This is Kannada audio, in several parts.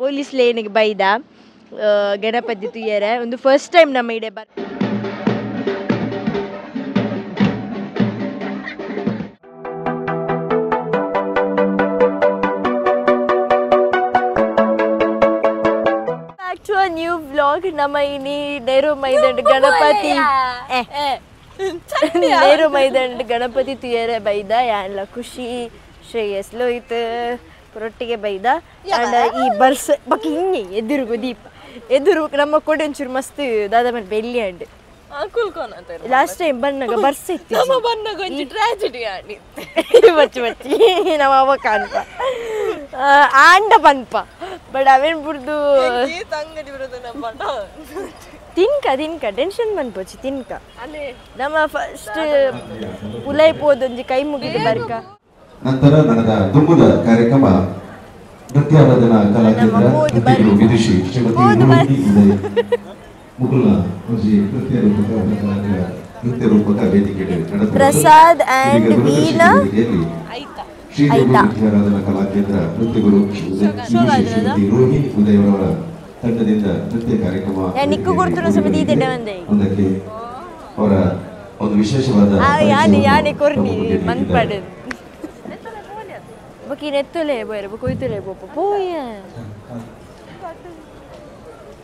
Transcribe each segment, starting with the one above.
ಪೊಲೀಸ್ ಲೇನಿಗೆ ಬೈದ ಗಣಪತಿ ತುಯ್ಯರೆ ಒಂದು ಫಸ್ಟ್ ಟೈಮ್ ನಮ್ಮ ಇಡೆ ನ್ಯೂ ವ್ಲಾಗ್ ನಮ್ಮ ಇನಿ ನೆಹರು ಮೈದಂಡ್ ಗಣಪತಿ ನೆಹರು ಮೈದಂಡ್ ಗಣಪತಿ ತುಯ್ಯರೆ ಬೈದ ಯಾನ್ಲ ಖುಷಿ ಶ್ರೇಯಸ್ ಲೋಹಿತ್ ರೊಟ್ಟಿಗೆ ಬೈದ ಅಂಡ್ ಈ ಬರ್ಸ್ ಬಕ್ ಹಿಂಗೆ ಎದುರುಗು ದೀಪ ಎದುರು ನಮ್ಮ ಕೊಡೆ ಒಂಚೂರು ಮಸ್ತ್ ದಾದ ಮೇಲೆ ಬೆಳ್ಳಿ ಅಂಡ್ ಲಾಸ್ಟ್ ಟೈಮ್ ಬನ್ನಾಗ ಬರ್ಸ್ ಇತ್ತು ಬಚ್ಚಿ ಬಚ್ಚಿ ನಮ್ಮ ಅವ ಕಾಣ್ಪ ಆಂಡ ಪನ್ಪ ಬಟ್ ಅವೇನ್ ಬಿಡ್ದು ತಿನ್ಕ ಟೆನ್ಷನ್ ಬಂದ್ಪೋಚಿ ತಿನ್ಕ ನಮ್ಮ ಫಸ್ಟ್ ಪುಲೈ ಪೋದೊಂಜಿ ಕೈ ಮುಗಿದು ಬರ್ಕ ನಂತರ ನಡೆದ ದುಂಬುದ ಕಾರ್ಯಕ್ರಮ ನೃತ್ಯ ಆರಾಧನಾ ಕಲಾಕೇಂದ್ರ ವಿದುಷಿ ಶ್ರೀಮತಿ ಮುಕುಲ ನೃತ್ಯ ರೂಪಕ ವೇದಿಕೆ ಪ್ರಸಾದ್ ಅಂಡ್ ವೀಣಾ ಆರಾಧನಾ ಕಲಾಕೇಂದ್ರ ನೃತ್ಯ ಗುರು ಶ್ರೀಮತಿ ರೋಹಿಣಿ ಉದಯವರ ತಂಡದಿಂದ ನೃತ್ಯ ಕಾರ್ಯಕ್ರಮ ಒಂದಕ್ಕೆ ಅವರ ಒಂದು ವಿಶೇಷವಾದ Baki nettole boy, bokoitole bopo boy.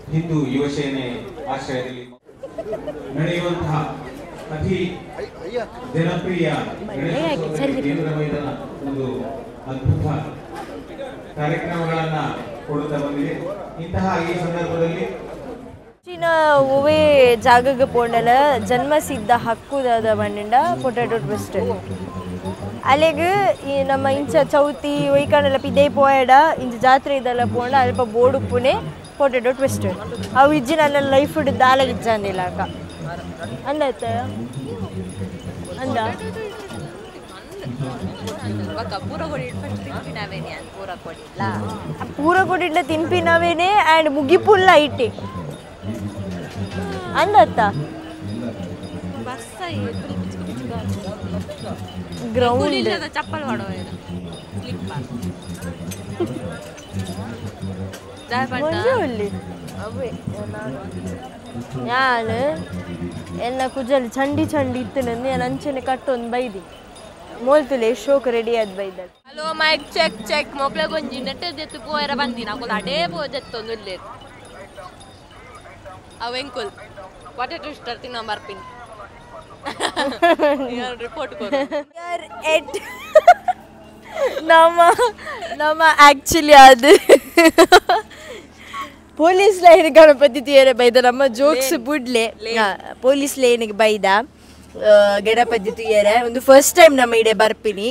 Hindu ಯುವ ಸೇನೆ ಆಶ್ರಯದಲ್ಲಿ ನಡೆಯುವಂತಹ ಅತಿ ಜನಪ್ರಿಯ ಕೇಂದ್ರ ಮೈದಾನ ಒಂದು ಅದ್ಭುತ ಕಾರ್ಯಕ್ರಮಗಳನ್ನ ಕೊಡುತ್ತಾ ಬಂದಿದೆ. ಇಂತಹ ಈ ಸಂದರ್ಭದಲ್ಲಿ ಓವೇ ಜಾಗಕ್ಕೆ ಪೋಂಡಲ ಜನ್ಮಸಿದ್ಧ ಹಕ್ಕುದಾದ ಬಂಡ ಪೊಟ್ಯಾಟೊ ಟ್ವಿಸ್ಟ್ ಅಲ್ಲಿಗೆ ಈ ನಮ್ಮ ಇಂಚ ಚೌತಿ ಒಯ್ಕಂಡೆಲ್ಲ ಪಿದೇ ಪೋಯಡ ಇಂಚ ಜಾತ್ರೆ ಇದೆಲ್ಲ ಪೋಂಡ ಅಲ್ಪ ಬೋರ್ಡು ಪುಣೆ ಪೊಟ್ಯಾಟೊ ಟ್ವಿಸ್ಟ್ ಅವು ಇಜ್ಜಿ ನನ್ನ ಲೈಫ್ ದಾಲ ಇಜ್ಜಂದಿಲ್ಲ ಅಕ್ಕ ಅಂದತ್ತ ಅಂದ ಪೂರ ಕೊಡಿಡ್ಲ ತಿನ್ಪಿನವೇನೆ ಆ್ಯಂಡ್ ಮುಗಿಪುಲ್ಲ ಐಟಿ ಅಂದತ್ತ ಗ್ರೌಂಡ್ ಚಪ್ಪಲ್ ನಾನು ಎನ್ನ ಕುಜಲ್ ಚಂಡಿ ಇತ್ತು ನಂದು ನಾನು ಅಂಚನೆ ಕಟ್ಟೊಂದು ಬೈದಿ ಮೋಲ್ತುಲೆ ಶೋಕ್ ರೆಡಿ ಆದ್ ಬೈದ ಹಲೋ ಮೈಕ್ ಚೆಕ್ ಮೊಕ್ಲೆ ಗೊಂಜಿ ನೆಟ್ಟದೆತ್ತು ಪೋಯರ ಬಂದಿ ನಾವು ಅಡೇ ಪೋದೆತ್ತೊಂದು ಇಲ್ಲೇ ಅವೆಂಕುಲ್ ಪೊಟ್ಯಾಟೊ ಟ್ವಿಸ್ಟರ್ ತಿನ್ನ ಬರ್ಪಿನಿ ರಿಪೋರ್ಟ್ ಕೊಡು ನಮ್ಮ ಆಕ್ಚುಲಿ ಅದು ಪೊಲೀಸ್ ಲೈನ್ ಗಣಪತಿ ತುಯ್ಯರೆ ಬೈದ ನಮ್ಮ ಜೋಕ್ಸ್ ಬುಡ್ಲೆ ಪೊಲೀಸ್ ಲೈನಿಗೆ ಬೈದ ಗಣಪತಿ ತುಯ್ಯರೆ ಒಂದು ಫಸ್ಟ್ ಟೈಮ್ ನಮ್ಮ ಇಡೆ ಬರ್ಪಿನಿ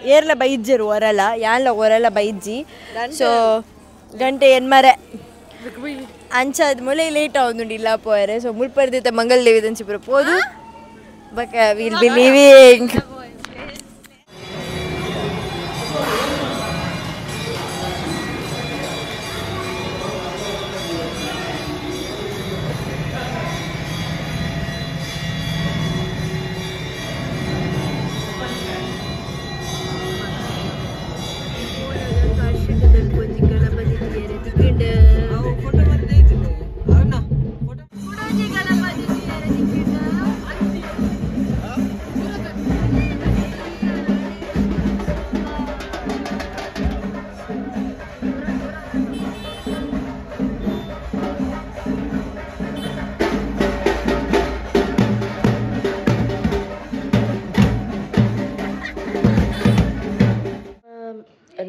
ಏರ್ಲ ಬೈಜ್ಜರು ಹೊರಲ್ಲ ಯಾನ್ಲ ಹೊರಲ್ಲ ಬೈಜ್ಜಿ ಸೊ ಗಂಟೆ ಎನ್ಮರೆ ಅಂಚಾದ ಮೂಲೆ ಲೇಟ್ ಆಗುಂಡು ಇಲ್ಲ ಪೋಯರೆ ಸೊ ಮುಳ್ಪರ್ದಿತ್ತ ಮಂಗಲ್ ದೇವಿ ದಂಚಿ ಪೋದು but will be living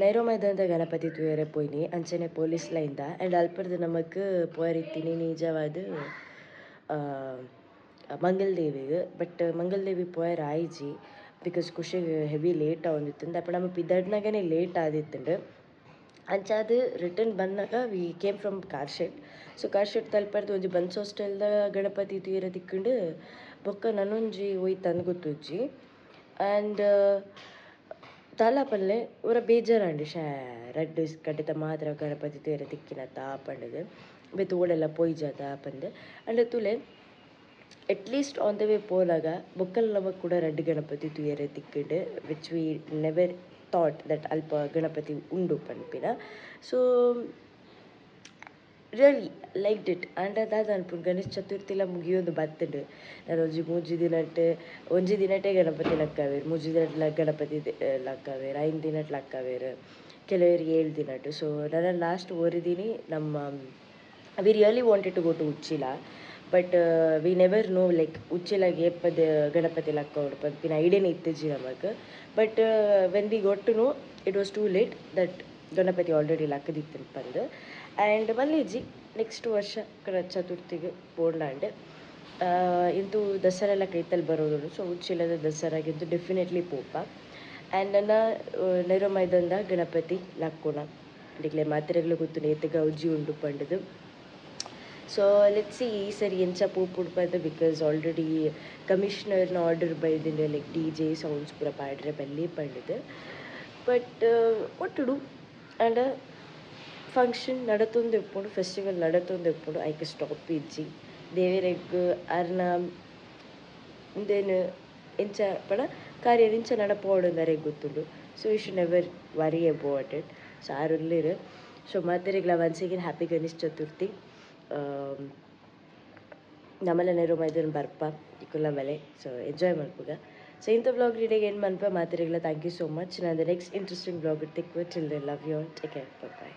Nehru ಮೈದಾನದ ಗಣಪತಿ ತುಯ್ಯರೆ ಪೋಯ್ನಿ ಅಂಚನೆ ಪೊಲೀಸ್ ಲೈನ್ದ ಆ್ಯಂಡ್ ಅಲ್ಪರ್ದು ನಮಕ್ ಪೋಯರಿತ್ತೀನಿ ನಿಜವಾದ ಮಂಗಲ್ ದೇವಿಗೆ ಬಟ್ ಮಂಗಲ್ ದೇವಿ ಪೋಯರ್ ಆಯ್ಜಿ ಬಿಕಾಸ್ ಖುಷಿಗೆ ಹೆವಿ ಲೇಟ್ ಆಗೊಂದಿತ್ತಂದು ಅಪ್ಪ ನಮ್ಮ ಪಿದಡ್ನಾಗೇ ಲೇಟ್ ಆದಿತ್ತಂಡು ಅಂಚಾದ ರಿಟರ್ನ್ ಬಂದಾಗ ವಿ ಕೇಮ್ ಫ್ರಮ್ ಕಾರ್ಶೆಟ್ ಸೊ ಕಾರ್ಶೆಟ್ ತಲುಪರ್ದು ಒಂಜಿ ಬನ್ಸ್ ಹಾಸ್ಟೆಲ್ದ ಗಣಪತಿ ತುಯ್ಯರೆ ತಿಕ್ಕೊಂಡು ಬೊಕ್ಕ ನನೊಂಜಿ ಒಯ್ತು ಅಂದು ಗೊತ್ತುಜ್ಜಿ ಆ್ಯಂಡ್ ತಾಲಾಪಲ್ಲೆ ಅವರ ಬೇಜಾರಂಡು ರಡ್ಡು ಕಟ್ಟಿತ ಮಾತ್ರ ಗಣಪತಿ ತುಯ್ಯರೆ ತಿಕ್ಕಿನತ್ತ ಆಪಂಡದು ಬೆತ್ತು ಓಡೆಲ್ಲ ಪೊಯ್ಜಾದ ಆಪಂದು ಅಂಡ್ ತುಲೆ ಅಟ್ಲೀಸ್ಟ್ ಆನ್ ದ ವೇ ಪೋಲಾಗ ಬೊಕ್ಕಲ್ ನಮಗೆ ಕೂಡ ರಡ್ಡು ಗಣಪತಿ ತುಯ್ಯರೆ ತಿಕ್ಕಿಡು which we never thought that ಅಲ್ಪ ಗಣಪತಿ ಉಂಡು ಪನ್ಪಿನ so really like it and ಅದಾದ ಅನ್ಪುಂಡು ಗಣೇಶ ಚತುರ್ಥಿಲ ಮುಗಿಯೊಂದು ಬತ್ತುಂಡು ನಾನು ಒಂಜಿ ದಿನಟೇ ಗಣಪತಿ ಲಕ್ಕವೇರು ಮೂಜಿ ದಿನಟ್ ಗಣಪತಿ ಲಕ್ಕವೇರು 5 ದಿನಟ್ ಲಕ್ಕವೇರು ಕೆಲವೇರು 7 ದಿನಟ್. ಸೊ ನನ್ನ ಲಾಸ್ಟ್ ಒರಿದಿನಿ ನಮ್ಮ we really wanted to go to Uchila but we never know like ಉಚ್ಚಿಲಾಗ ಏಪದ ಗಣಪತಿ ಲಕ್ಕ ಉಂಡು ಪನ್ಪಿನ ಐಡಿಯಾನೇ ಇತ್ತಿಜ್ಜಿ ನಮಗೆ. But when we got to know it was too late that Ganapati already ಲಕ್ಕದಿತ್ತು ಪಂದು ಆ್ಯಂಡ್ ಮಲ್ಲೇಜಿ ನೆಕ್ಸ್ಟ್ ವರ್ಷ ಗಣೇಶ ಚತುರ್ಥಿಗೆ ಬೋಂಡಾಂಡ್ ಇಂದು ದಸರಾ ಎಲ್ಲ ಕೈತಲ್ಲಿ ಬರೋದು. ಸೊ ಉಚ್ಚಿಲದ ದಸರಾಗಿಂದು ಡೆಫಿನೆಟ್ಲಿ ಪೋಪ ಆ್ಯಂಡ್ ನನ್ನ ನೆರೋ ಮೈದಾನದ ಗಣಪತಿ ಲಕ್ಕೋಣ ಅದಕ್ಕೆ ಮಾತ್ರೆಗಳು ಗೊತ್ತು ನೇತು ಗೌಜಿ ಉಂಡು ಪಂಡದು. ಸೊ ಲೆಟ್ಸ್ ಸಿ ಈ ಸರಿ ಎಂಚ ಪೋಪುಡು ಪಂದು ಬಿಕಾಸ್ ಆಲ್ರೆಡಿ ಕಮಿಷನರ್ನ ಆರ್ಡರ್ ಬೈದಿನ ಲೈಕ್ DJ ಸೌಂಡ್ಸ್ ಪೂರ ಪಾಡ್ರೆ ಬಲ್ಲಿ ಪಂಡದು. ಬಟ್ ಒಟ್ಟುಡು ಆ್ಯಂಡ್ ಫಂಕ್ಷನ್ ನಡತೊಂದು ಎಪ್ಪುಂಡು ಫೆಸ್ಟಿವಲ್ ನಡತೊಂದು ಎಪ್ಪುಂಡು ಐಕೆ ಸ್ಟಾಪ್ ಇಜ್ಜಿ ದೇವರೆಗ್ ಅರ್ನ ಇಂದೇನು ಎಂಚ ಪಡ ಕಾರ್ಯ ಇಂಚ ನಡಪೋಡಂದರೆ ಗೊತ್ತುಂಡು. So you should never worry about it. So ಆರುಲ್ಲಿರು ಸೊ ಮಾತೆರೆಗ್ಲ once again happy Ganesh Chaturthi. ನಮ್ಮಲ್ಲ ನೆರೋ ಮೈದಾನ ಬರ್ಪ ಇಕ್ಕುಲ್ಲ ಮಲೆ ಸೊ ಎಂಜಾಯ್ ಮಾಡ್ಪುಗ. ಸೊ ಇಂಥ ಬ್ಲಾಗ್ ರೀಡಿಗೆ ಏನು ಮನ್ಪ ಮಾತೆರೆಗ್ಲ ಥ್ಯಾಂಕ್ ಯು ಸೋ ಮಚ್. ನಾನು ನೆಕ್ಸ್ಟ್ ಇಂಟ್ರೆಸ್ಟಿಂಗ್ ಬ್ಲಾಗ್ ತಿಕ್ಕು till then love you all take care by.